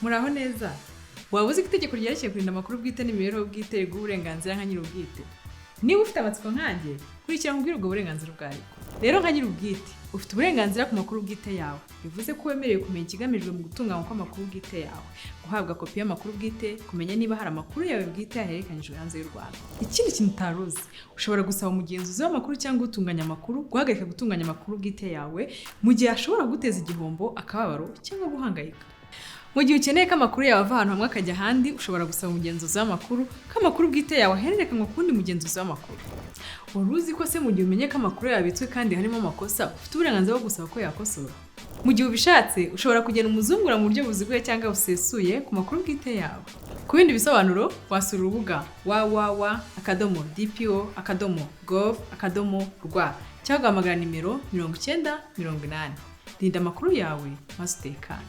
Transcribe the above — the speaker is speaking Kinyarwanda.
Muraho neza. Waba uzi ko itegeko ryerekeye kurinda amakuru bwite n'imibereho bwite uburenganzira nka nyiri ubwite? Niba ufite amatsiko nkanjye, kurikira nkubwire ubwo burenganzira bwawe. Rero nka nyiri ubwite, ufite uburenganzira ku makuru bwite yawe. Bivuze ko wemerewe kumenya ikigamijwe mu gutunganywa kw'amakuru bwite yawe, guhabwa kopi y'amakuru bwite, kumenya niba hari amakuru yawe bwite yahererekanyijwe hanze y'u Rwanda. Ikindi kintu utaruzi, ushobora gusaba umugenzuzi w'amakuru cyangwa utunganya amakuru guhagarika gutunganya amakuru bwite yawe mu gihe ashobora guteza igihombo, akababaro cyangwa guhangayika. Mu gihe ukeneye ko amakuru yawe ava ahantu hamwe akajya ahandi, ushobora gusaba umugenzuzi w'amakuru ko amakuru bwite yawe ahererekanywa ku wundi mugenzuzi w'amakuru. Wari uzi ko se mu gihe umenye ko amakuru yawe abitswe kandi harimo amakosa, ufite uburenganzira bwo gusaba ko yakosora? Mu gihe ubishatse, ushobora kugena umuzungura mu buryo buziguye cyangwa busesuye ku makuru bwite yawe. Ku bindi bisobanuro, wasura urubuga www.dpo.gov.rw cyangwa uhamagara nimero 90 80. Rinda amakuru yawe maze utekane.